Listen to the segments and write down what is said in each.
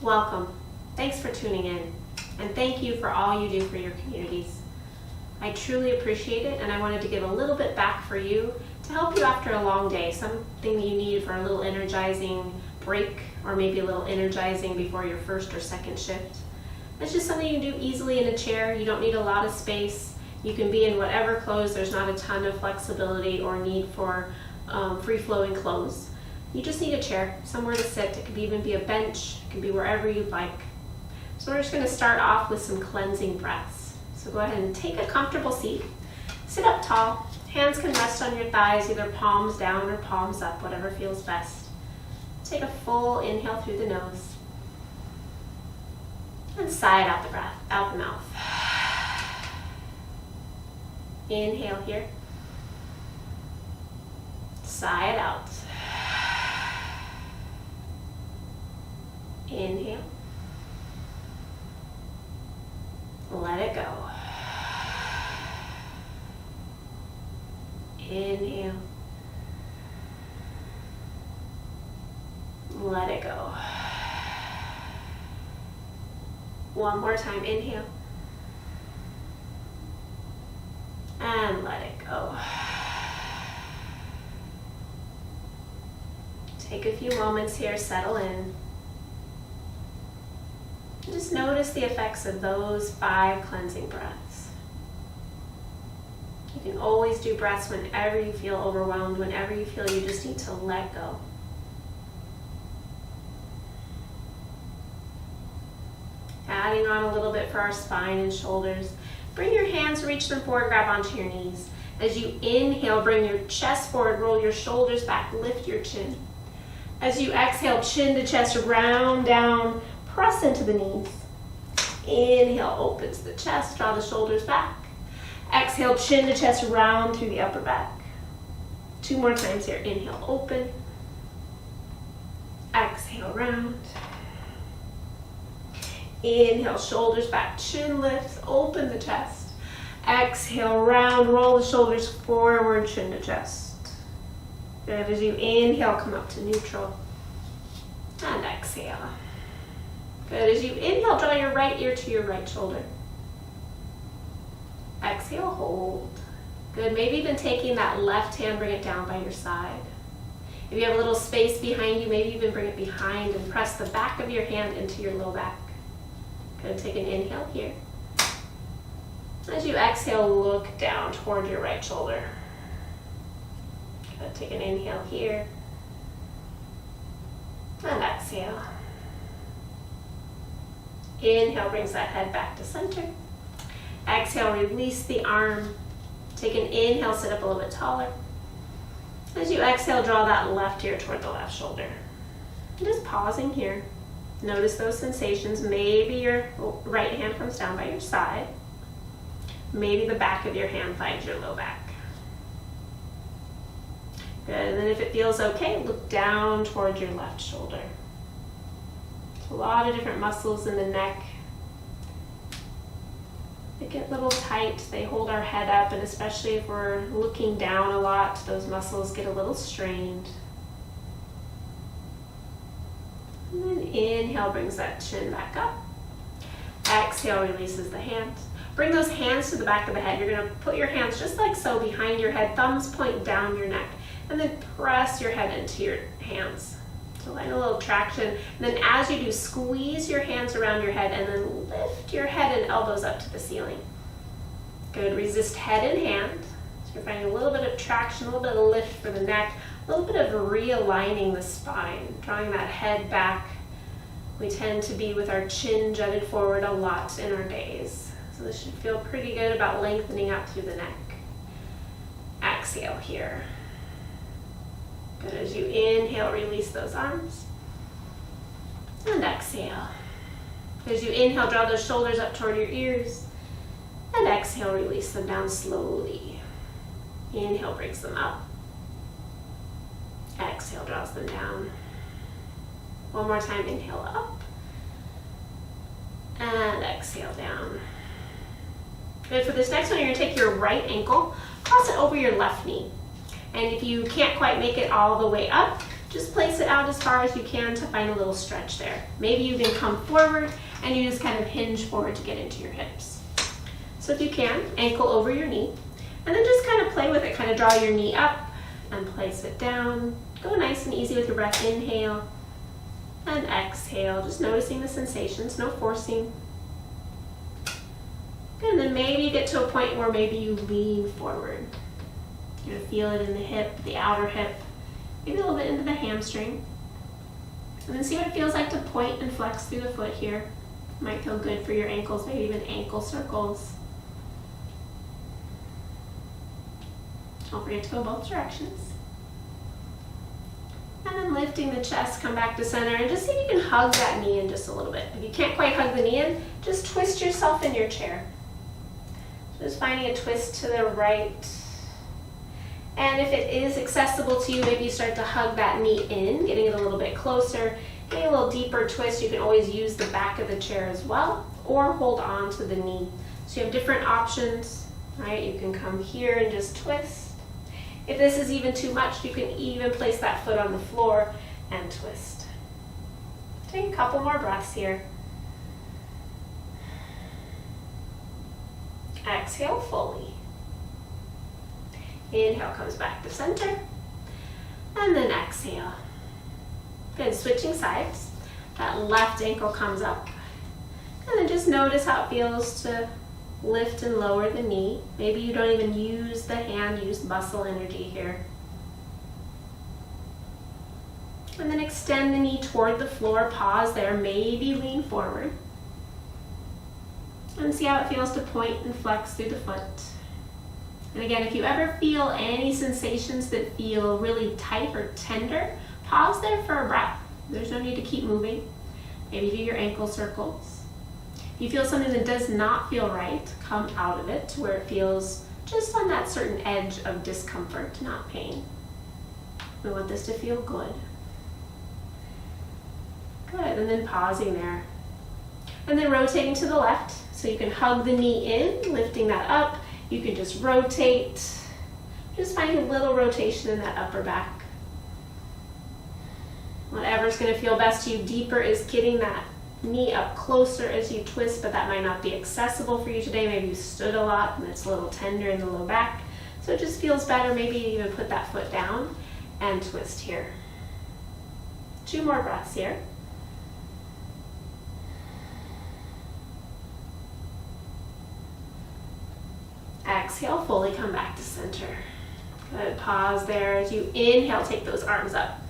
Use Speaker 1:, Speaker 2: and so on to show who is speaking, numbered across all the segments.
Speaker 1: Welcome. Thanks for tuning in, and thank you for all you do for your communities. I truly appreciate it, and I wanted to give a little bit back for you to help you after a long day, something you need for a little energizing break, or maybe a little energizing before your first or second shift. It's just something you can do easily in a chair. You don't need a lot of space. You can be in whatever clothes. There's not a ton of flexibility or need for free-flowing clothes. You just need a chair, somewhere to sit. It could even be a bench. It can be wherever you'd like. So we're just going to start off with some cleansing breaths. So go ahead and take a comfortable seat. Sit up tall. Hands can rest on your thighs, either palms down or palms up, whatever feels best. Take a full inhale through the nose. And sigh it out the breath, out the mouth. Inhale here. Sigh it out. Inhale. Let it go. Inhale. Let it go. One more time, inhale. And let it go. Take a few moments here, settle in. Just notice the effects of those 5 cleansing breaths. You can always do breaths whenever you feel overwhelmed, whenever you feel you just need to let go. Adding on a little bit for our spine and shoulders. Bring your hands, reach them forward, grab onto your knees. As you inhale, bring your chest forward, roll your shoulders back, lift your chin. As you exhale, chin to chest, round down, press into the knees. Inhale, opens the chest, draw the shoulders back. Exhale, chin to chest, round through the upper back. 2 more times here. Inhale, open. Exhale, round. Inhale, shoulders back, chin lifts, open the chest. Exhale, round, roll the shoulders forward, chin to chest. Good. As you inhale, come up to neutral. And exhale. Good. As you inhale, draw your right ear to your right shoulder. Exhale, hold. Good. Maybe even taking that left hand, bring it down by your side. If you have a little space behind you, maybe even bring it behind and press the back of your hand into your low back. Good. Take an inhale here. As you exhale, look down toward your right shoulder. Good. Take an inhale here. And exhale. Inhale brings that head back to center. Exhale, release the arm. Take an inhale, sit up a little bit taller. As you exhale, draw that left ear toward the left shoulder. And just pausing here. Notice those sensations. Maybe your right hand comes down by your side. Maybe the back of your hand finds your low back. Good. And then if it feels okay, look down toward your left shoulder. A lot of different muscles in the neck. They get a little tight. They hold our head up, and especially if we're looking down a lot, those muscles get a little strained. And then inhale brings that chin back up. Exhale releases the hands. Bring those hands to the back of the head. You're going to put your hands just like so behind your head. Thumbs point down your neck. And then press your head into your hands. So like a little traction. And then as you do, squeeze your hands around your head and then lift your head and elbows up to the ceiling. Good. Resist head and hand. So you're finding a little bit of traction, a little bit of lift for the neck, a little bit of realigning the spine, drawing that head back. We tend to be with our chin jutted forward a lot in our days. So this should feel pretty good about lengthening out through the neck. Exhale here. Good. As you inhale, release those arms. And exhale. As you inhale, draw those shoulders up toward your ears. And exhale, release them down slowly. Inhale brings them up. Exhale draws them down. One more time, inhale up. And exhale down. Good. For this next one, you're going to take your right ankle, cross it over your left knee. And if you can't quite make it all the way up, just place it out as far as you can to find a little stretch there. Maybe you can come forward and you just kind of hinge forward to get into your hips. So if you can, ankle over your knee, and then just kind of play with it. Kind of draw your knee up and place it down. Go nice and easy with your breath. Inhale and exhale, just noticing the sensations, no forcing. And then maybe you get to a point where maybe you lean forward. You're gonna feel it in the hip, the outer hip, maybe a little bit into the hamstring. And then see what it feels like to point and flex through the foot here. Might feel good for your ankles, maybe even ankle circles. Don't forget to go both directions. And then lifting the chest, come back to center, and just see if you can hug that knee in just a little bit. If you can't quite hug the knee in, just twist yourself in your chair. Just finding a twist to the right. And if it is accessible to you, maybe you start to hug that knee in, getting it a little bit closer. Getting a little deeper twist, you can always use the back of the chair as well, or hold on to the knee. So you have different options, right? You can come here and just twist. If this is even too much, you can even place that foot on the floor and twist. Take a couple more breaths here. Exhale fully. Inhale comes back to center. And then exhale. Good, switching sides. That left ankle comes up. And then just notice how it feels to lift and lower the knee. Maybe you don't even use the hand, use muscle energy here. And then extend the knee toward the floor, pause there, maybe lean forward. And see how it feels to point and flex through the foot. And again, if you ever feel any sensations that feel really tight or tender, pause there for a breath. There's no need to keep moving. Maybe do your ankle circles. If you feel something that does not feel right, come out of it to where it feels just on that certain edge of discomfort, not pain. We want this to feel good. Good, and then pausing there. And then rotating to the left, so you can hug the knee in, lifting that up. You can just rotate. Just find a little rotation in that upper back. Whatever's gonna feel best to you. Deeper is getting that knee up closer as you twist, but that might not be accessible for you today. Maybe you stood a lot and it's a little tender in the low back. So it just feels better. Maybe you even put that foot down and twist here. 2 more breaths here. Exhale, fully come back to center. Good, pause there. As you inhale, take those arms up.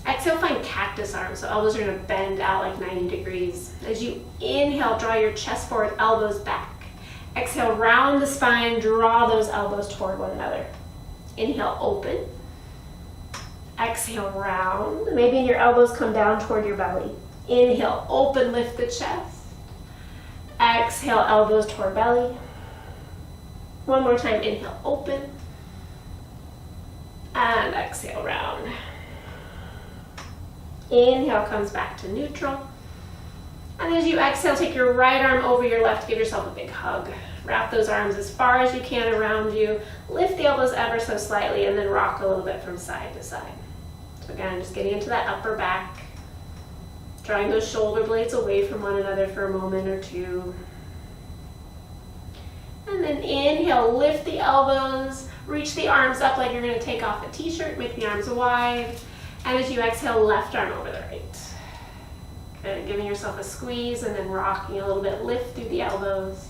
Speaker 1: Exhale, find cactus arms. So elbows are gonna bend out like 90 degrees. As you inhale, draw your chest forward, elbows back. Exhale, round the spine, draw those elbows toward one another. Inhale, open. Exhale, round. Maybe your elbows come down toward your belly. Inhale, open, lift the chest. Exhale, elbows toward belly. One more time, inhale, open. And exhale, round. Inhale comes back to neutral. And as you exhale, take your right arm over your left, give yourself a big hug. Wrap those arms as far as you can around you. Lift the elbows ever so slightly and then rock a little bit from side to side. So again, just getting into that upper back. Drawing those shoulder blades away from one another for a moment or two. And then inhale, lift the elbows, reach the arms up like you're gonna take off a t-shirt, make the arms wide. And as you exhale, left arm over the right. Good, giving yourself a squeeze and then rocking a little bit, lift through the elbows.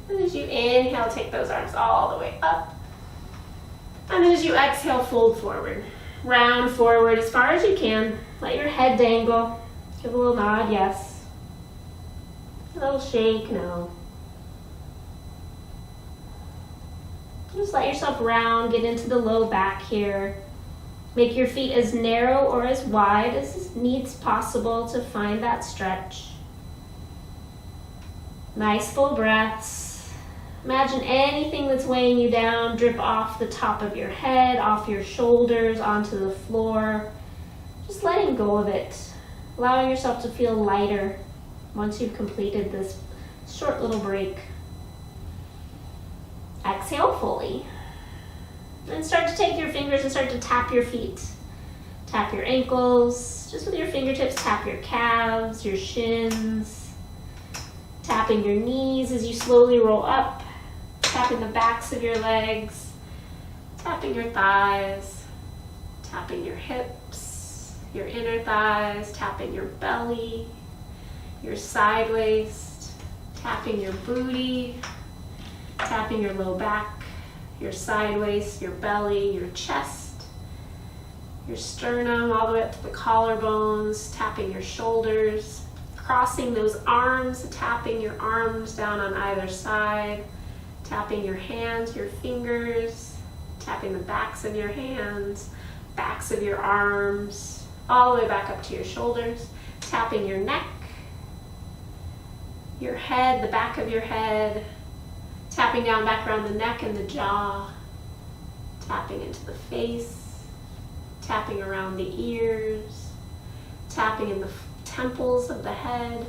Speaker 1: And as you inhale, take those arms all the way up. And then as you exhale, fold forward. Round forward as far as you can. Let your head dangle. Give a little nod, yes. A little shake, no. Just let yourself round, get into the low back here. Make your feet as narrow or as wide as needs possible to find that stretch. Nice full breaths. Imagine anything that's weighing you down drip off the top of your head, off your shoulders, onto the floor. Just letting go of it. Allowing yourself to feel lighter once you've completed this short little break. Exhale fully. Then start to take your fingers and start to tap your feet. Tap your ankles, just with your fingertips, tap your calves, your shins. Tapping your knees as you slowly roll up. Tapping the backs of your legs. Tapping your thighs. Tapping your hips, your inner thighs. Tapping your belly, your side waist. Tapping your booty. Tapping your low back, your side waist, your belly, your chest, your sternum, all the way up to the collarbones, tapping your shoulders, crossing those arms, tapping your arms down on either side, tapping your hands, your fingers, tapping the backs of your hands, backs of your arms, all the way back up to your shoulders, tapping your neck, your head, the back of your head, tapping down back around the neck and the jaw, tapping into the face, tapping around the ears, tapping in the temples of the head,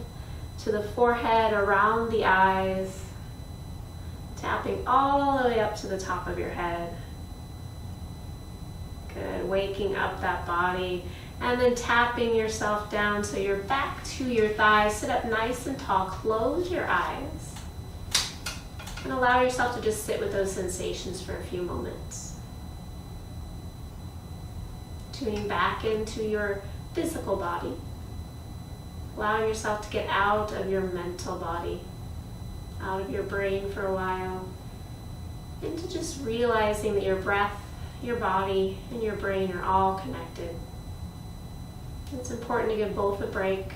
Speaker 1: to the forehead, around the eyes, tapping all the way up to the top of your head. Good, waking up that body, and then tapping yourself down so you're back to your thighs. Sit up nice and tall, close your eyes. And allow yourself to just sit with those sensations for a few moments. Tuning back into your physical body. Allowing yourself to get out of your mental body, out of your brain for a while, into just realizing that your breath, your body, and your brain are all connected. It's important to give both a break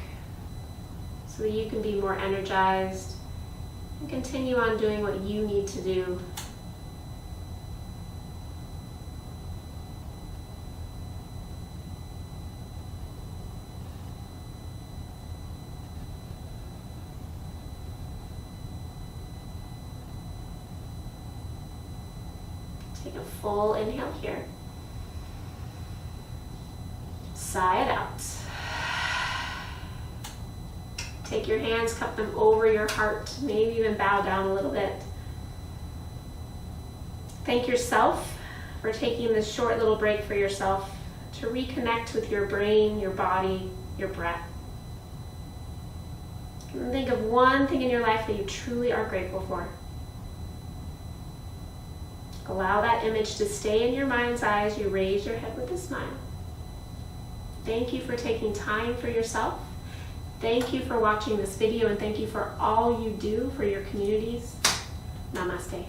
Speaker 1: so that you can be more energized and continue on doing what you need to do. Take a full inhale here. Sigh it out. Take your hands, cup them over your heart, maybe even bow down a little bit. Thank yourself for taking this short little break for yourself to reconnect with your brain, your body, your breath. And think of one thing in your life that you truly are grateful for. Allow that image to stay in your mind's eye as you raise your head with a smile. Thank you for taking time for yourself. Thank you for watching this video, and thank you for all you do for your communities. Namaste.